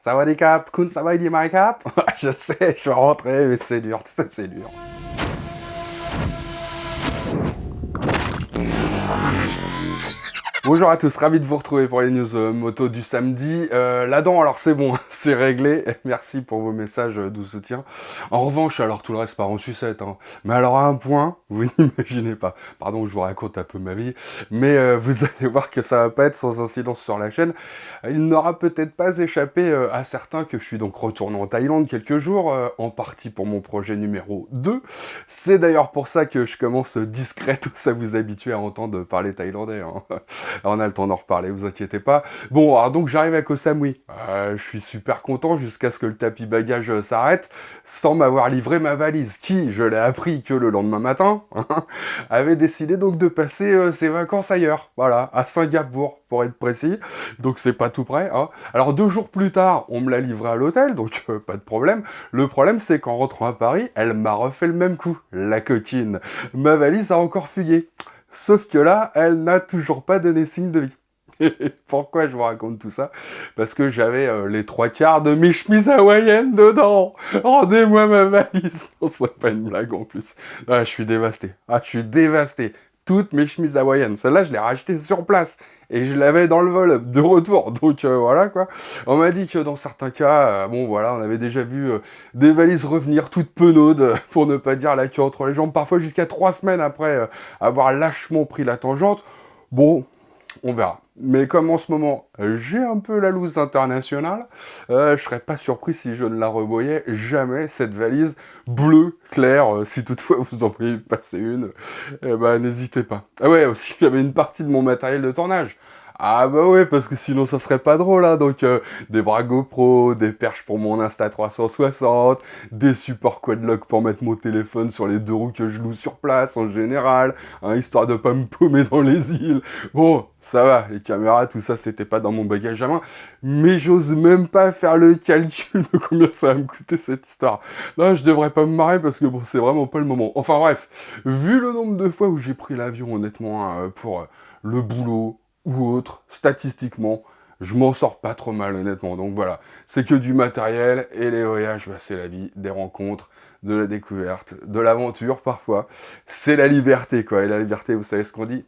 Sawadee-cap, kun sawadee my cap. Je sais, je suis rentré, mais c'est dur, tout ça c'est dur. Bonjour à tous, ravi de vous retrouver pour les news moto du samedi. La dent, alors c'est bon, c'est réglé. Merci pour vos messages de soutien. En revanche, alors tout le reste part en sucette. Hein. Mais alors à un point, vous n'imaginez pas. Pardon, je vous raconte un peu ma vie. Mais vous allez voir que ça va pas être sans incidence sur la chaîne. Il n'aura peut-être pas échappé à certains que je suis donc retourné en Thaïlande quelques jours, en partie pour mon projet numéro 2. C'est d'ailleurs pour ça que je commence discret, tous à vous habituer à entendre parler thaïlandais. Hein. On a le temps d'en reparler, vous inquiétez pas. Bon, alors donc j'arrive à Koh Samui. Je suis super content jusqu'à ce que le tapis bagage s'arrête, sans m'avoir livré ma valise, qui, je l'ai appris que le lendemain matin, avait décidé donc de passer ses vacances ailleurs. Voilà, à Singapour, pour être précis. Donc c'est pas tout près. Hein. Alors 2 jours plus tard, on me l'a livré à l'hôtel, donc pas de problème. Le problème, c'est qu'en rentrant à Paris, elle m'a refait le même coup, la coquine. Ma valise a encore fugué. Sauf que là, elle n'a toujours pas donné signe de vie. Pourquoi je vous raconte tout ça? Parce que j'avais les 3/4 de mes chemises hawaïennes dedans. Rendez-moi ma valise. Non, c'est pas une blague en plus. Ah, je suis dévasté. Ah, je suis dévasté. Toutes mes chemises hawaïennes. Celle-là, je l'ai rachetée sur place. Et je l'avais dans le vol de retour. Donc voilà quoi. On m'a dit que dans certains cas, bon voilà, on avait déjà vu des valises revenir toutes penaudes, pour ne pas dire la queue entre les jambes, parfois jusqu'à 3 semaines après avoir lâchement pris la tangente. Bon, on verra. Mais comme en ce moment, j'ai un peu la loose internationale, je serais pas surpris si je ne la revoyais jamais, cette valise bleue, claire, si toutefois vous en voulez passer une, eh ben n'hésitez pas. Ah ouais, aussi j'avais une partie de mon matériel de tournage. Ah bah ouais, parce que sinon ça serait pas drôle, hein, donc des bras GoPro, des perches pour mon Insta360, des supports quadlock pour mettre mon téléphone sur les 2 roues que je loue sur place en général, hein, histoire de pas me paumer dans les îles. Bon, ça va, les caméras, tout ça, c'était pas dans mon bagage à main, mais j'ose même pas faire le calcul de combien ça va me coûter cette histoire. Non, je devrais pas me marrer parce que bon, c'est vraiment pas le moment. Enfin bref, vu le nombre de fois où j'ai pris l'avion, honnêtement, hein, pour le boulot ou autre, statistiquement, je m'en sors pas trop mal, honnêtement. Donc voilà, c'est que du matériel, et les voyages, bah, c'est la vie, des rencontres, de la découverte, de l'aventure parfois. C'est la liberté, quoi. Et la liberté, vous savez ce qu'on dit?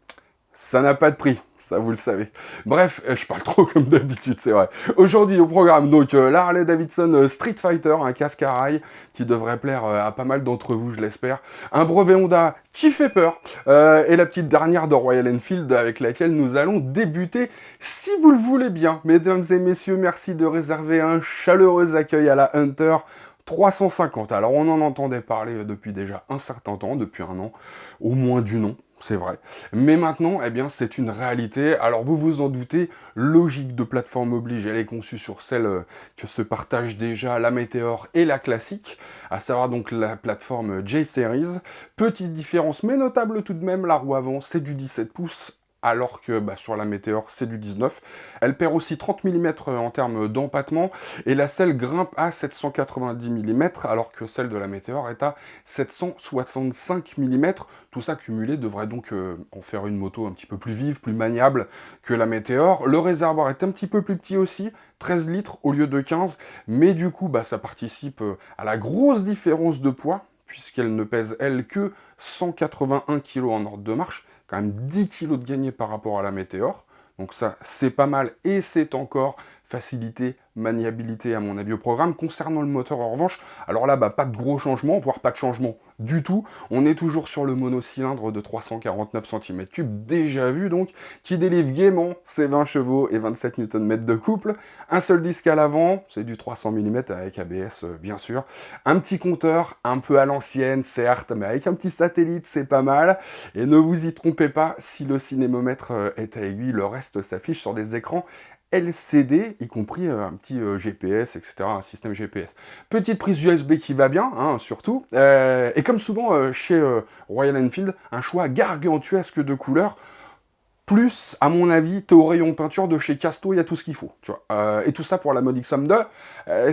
Ça n'a pas de prix, ça vous le savez. Bref, je parle trop comme d'habitude, c'est vrai. Aujourd'hui au programme, donc, la Harley-Davidson Street Fighter, un casque à rail qui devrait plaire à pas mal d'entre vous, je l'espère. Un brevet Honda qui fait peur, et la petite dernière de Royal Enfield avec laquelle nous allons débuter, si vous le voulez bien. Mesdames et messieurs, merci de réserver un chaleureux accueil à la Hunter 350. Alors on en entendait parler depuis déjà un certain temps, depuis un an, au moins du nom. C'est vrai. Mais maintenant, eh bien, c'est une réalité. Alors, vous vous en doutez, logique de plateforme oblige, elle est conçue sur celle que se partagent déjà la Meteor et la classique, à savoir donc la plateforme J-Series. Petite différence, mais notable tout de même, la roue avant, c'est du 17 pouces, alors que bah, sur la Meteor, c'est du 19. Elle perd aussi 30 mm en termes d'empattement, et la selle grimpe à 790 mm, alors que celle de la Meteor est à 765 mm. Tout ça cumulé devrait donc en faire une moto un petit peu plus vive, plus maniable que la Meteor. Le réservoir est un petit peu plus petit aussi, 13 litres au lieu de 15, mais du coup, bah, ça participe à la grosse différence de poids, puisqu'elle ne pèse, elle, que 181 kg en ordre de marche, quand même 10 kg de gagné par rapport à la Meteor. Donc ça, c'est pas mal, et c'est encore facilité, maniabilité à mon avis au programme. Concernant le moteur en revanche, alors là, bah, pas de gros changements, voire pas de changement du tout. On est toujours sur le monocylindre de 349 cm3, déjà vu donc, qui délivre gaiement ses 20 chevaux et 27 Nm de couple. Un seul disque à l'avant, c'est du 300 mm avec ABS bien sûr. Un petit compteur, un peu à l'ancienne certes, mais avec un petit satellite, c'est pas mal. Et ne vous y trompez pas, si le cinémomètre est à aiguille, le reste s'affiche sur des écrans LCD, y compris un petit GPS, etc., un système GPS. Petite prise USB qui va bien, hein, surtout. Et comme souvent chez Royal Enfield, un choix gargantuesque de couleurs Plus, à mon avis, t'es au rayon peinture de chez Casto, il y a tout ce qu'il faut, tu vois. Et tout ça pour la modique somme de,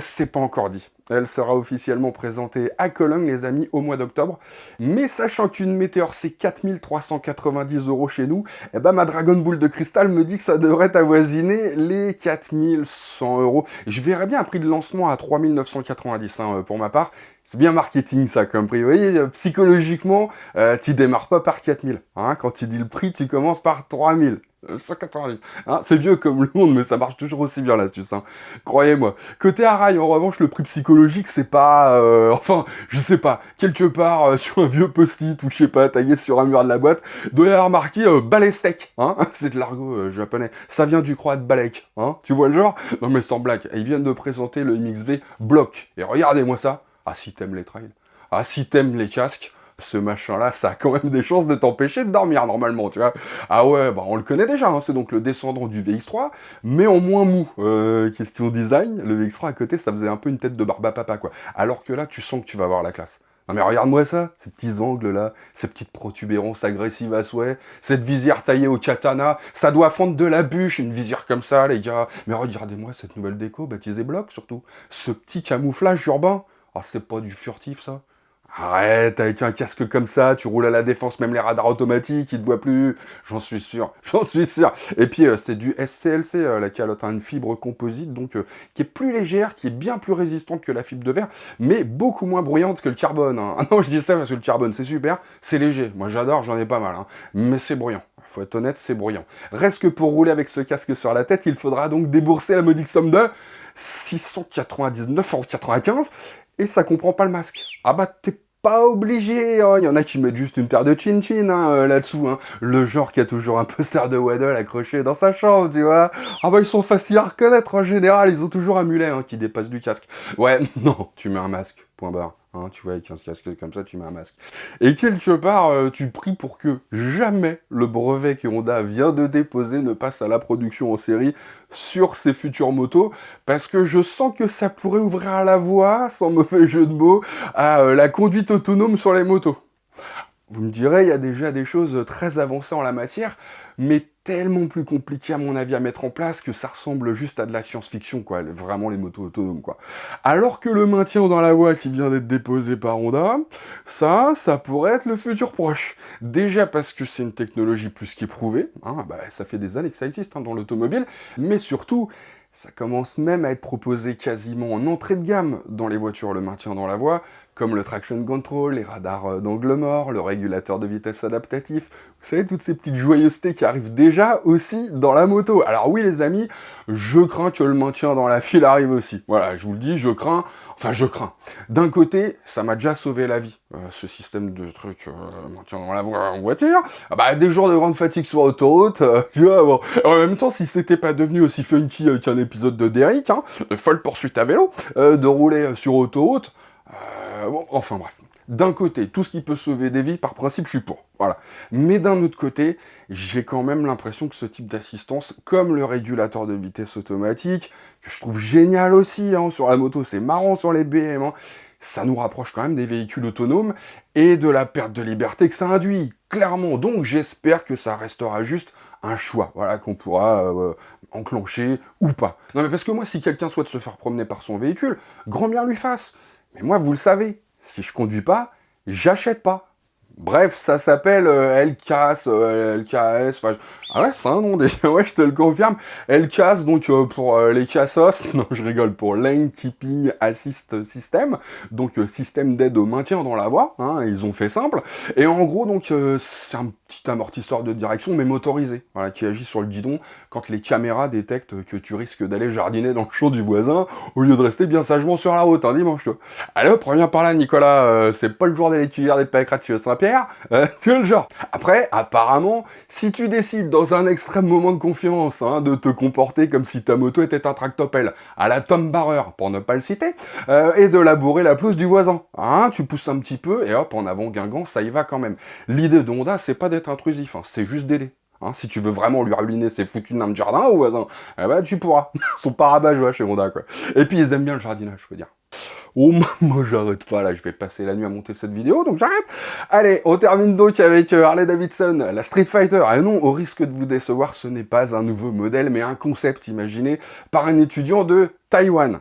c'est pas encore dit. Elle sera officiellement présentée à Cologne, les amis, au mois d'octobre. Mais sachant qu'une Météor, c'est 4 390 € chez nous, eh ben ma Dragon Ball de cristal me dit que ça devrait avoisiner les 4 100 €. Je verrais bien un prix de lancement à 3 990 hein, pour ma part. C'est bien marketing ça comme prix. Vous voyez, psychologiquement, tu démarres pas par 4000. Hein. Quand tu dis le prix, tu commences par 3000. 190. Hein, c'est vieux comme le monde, mais ça marche toujours aussi bien l'astuce. Hein. Croyez-moi. Côté Arai, en revanche, le prix psychologique, c'est pas... enfin, je sais pas. Quelque part, sur un vieux post-it, ou je sais pas, taillé sur un mur de la boîte, doit y avoir marqué balai steak. Hein. C'est de l'argot japonais. Ça vient du croate balek. Hein. Tu vois le genre? Non mais sans blague. Ils viennent de présenter le MXV Block. Et regardez-moi ça. Ah, si t'aimes les trails. Ah, si t'aimes les casques. Ce machin-là, ça a quand même des chances de t'empêcher de dormir, normalement, tu vois. Ah ouais, bah on le connaît déjà, hein, c'est donc le descendant du VX3, mais en moins mou. Question design, le VX3 à côté, ça faisait un peu une tête de barbe à papa, quoi. Alors que là, tu sens que tu vas avoir la classe. Non mais regarde-moi ça, ces petits angles là, ces petites protubérances agressives à souhait, cette visière taillée au katana, ça doit fendre de la bûche, une visière comme ça, les gars. Mais regardez-moi cette nouvelle déco, baptisée Block surtout. Ce petit camouflage urbain. Ah, c'est pas du furtif ça? Arrête, avec un casque comme ça, tu roules à la défense, même les radars automatiques, ils te voient plus. J'en suis sûr, j'en suis sûr. Et puis, c'est du SCLC, la calotte, hein, une fibre composite, donc, qui est plus légère, qui est bien plus résistante que la fibre de verre, mais beaucoup moins bruyante que le carbone. Hein. Ah non, je dis ça parce que le carbone, c'est super, c'est léger. Moi, j'adore, j'en ai pas mal, hein. Mais c'est bruyant. Faut être honnête, c'est bruyant. Reste que pour rouler avec ce casque sur la tête, il faudra donc débourser la modique somme de 699,95 €, et ça comprend pas le masque. Ah bah, t'es pas obligé, hein. Il y en a qui mettent juste une paire de chin-chin hein, là-dessous. Hein. Le genre qui a toujours un poster de Waddle accroché dans sa chambre, tu vois. Ah bah ils sont faciles à reconnaître en général, ils ont toujours un mulet hein, qui dépasse du casque. Ouais, non, tu mets un masque, point barre. Hein, tu vois, avec un casque comme ça, tu mets un masque. Et quelque part, tu pries pour que jamais le brevet que Honda vient de déposer ne passe à la production en série sur ses futures motos, parce que je sens que ça pourrait ouvrir la voie, sans mauvais jeu de mots, à la conduite autonome sur les motos. Vous me direz, il y a déjà des choses très avancées en la matière, mais tellement plus compliquées à mon avis à mettre en place que ça ressemble juste à de la science-fiction, quoi, vraiment les motos autonomes, quoi. Alors que le maintien dans la voie qui vient d'être déposé par Honda, ça pourrait être le futur proche. Déjà parce que c'est une technologie plus qu'éprouvée, hein, bah, ça fait des années que ça existe hein, dans l'automobile, mais surtout, ça commence même à être proposé quasiment en entrée de gamme dans les voitures, le maintien dans la voie, comme le traction control, les radars d'angle mort, le régulateur de vitesse adaptatif. Vous savez, toutes ces petites joyeusetés qui arrivent déjà aussi dans la moto. Alors oui, les amis, je crains que le maintien dans la file arrive aussi. Voilà, je vous le dis, je crains. Enfin, je crains. D'un côté, ça m'a déjà sauvé la vie, ce système de truc maintien dans la voie en voiture. Ah bah, des jours de grande fatigue sur autoroute, tu vois, bon. En même temps, si c'était pas devenu aussi funky qu'un épisode de Derrick, hein, de folle poursuite à vélo, de rouler sur autoroute, bon, enfin bref. D'un côté, tout ce qui peut sauver des vies, par principe, je suis pour. Voilà. Mais d'un autre côté, j'ai quand même l'impression que ce type d'assistance, comme le régulateur de vitesse automatique, que je trouve génial aussi hein, sur la moto, c'est marrant sur les BM, hein, ça nous rapproche quand même des véhicules autonomes et de la perte de liberté que ça induit, clairement. Donc j'espère que ça restera juste un choix, voilà, qu'on pourra enclencher ou pas. Non mais parce que moi, si quelqu'un souhaite se faire promener par son véhicule, grand bien lui fasse. Mais moi, vous le savez, si je conduis pas, j'achète pas. Bref, ça s'appelle LKS, LKS, enfin, ah ouais, c'est un nom déjà, ouais, je te le confirme. LKS, donc pour les cassos, non, je rigole, pour Lane Keeping Assist System, donc système d'aide au maintien dans la voie, hein, ils ont fait simple. Et en gros, donc, c'est un petit amortisseur de direction, mais motorisé, voilà, qui agit sur le guidon quand les caméras détectent que tu risques d'aller jardiner dans le champ du voisin, au lieu de rester bien sagement sur la route, un dimanche, tu vois. Allez hop, reviens par là, Nicolas, c'est pas le jour d'aller cueillir des pâquerettes sur Saint-Pierre, tu vois le genre. Après, apparemment, si tu décides dans un extrême moment de confiance hein, de te comporter comme si ta moto était un tractopelle, à la Tom Barrer, pour ne pas le citer, et de labourer la pelouse du voisin, hein, tu pousses un petit peu, et hop, en avant Guingamp, ça y va quand même. L'idée de Honda, c'est pas d'être intrusif, hein, c'est juste d'aider. Hein, si tu veux vraiment lui ruiner ses foutus nains de jardin au voisin, eh ben, tu pourras. Ils sont pas rabat-joie chez Honda, quoi. Et puis, ils aiment bien le jardinage, je veux dire. Oh, moi j'arrête pas là, je vais passer la nuit à monter cette vidéo, donc j'arrête. Allez, on termine donc avec Harley Davidson, la Street Fighter. Ah non, au risque de vous décevoir, ce n'est pas un nouveau modèle, mais un concept imaginé par un étudiant de Taïwan,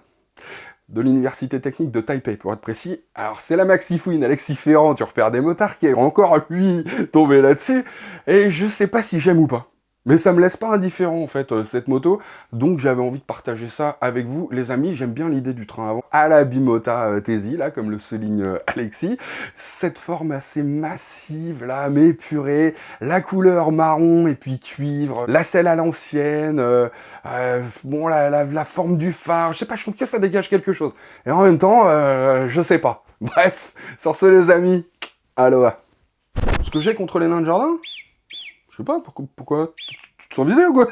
de l'université technique de Taipei, pour être précis. Alors c'est la Maxi Fouine, Alexis Ferrand, tu repères des motards, qui est encore, lui, tombé là-dessus, et je sais pas si j'aime ou pas. Mais ça me laisse pas indifférent, en fait, cette moto, donc j'avais envie de partager ça avec vous, les amis. J'aime bien l'idée du train avant, à la Bimota Tesi, là, comme le souligne Alexis. Cette forme assez massive, là, mais purée, la couleur marron et puis cuivre, la selle à l'ancienne, bon, la forme du phare, je sais pas, je trouve que ça dégage quelque chose. Et en même temps, je sais pas. Bref, sur ce, les amis, aloha. Ce que j'ai contre les nains de jardin, je sais pas, pourquoi tu te sens visé ou quoi?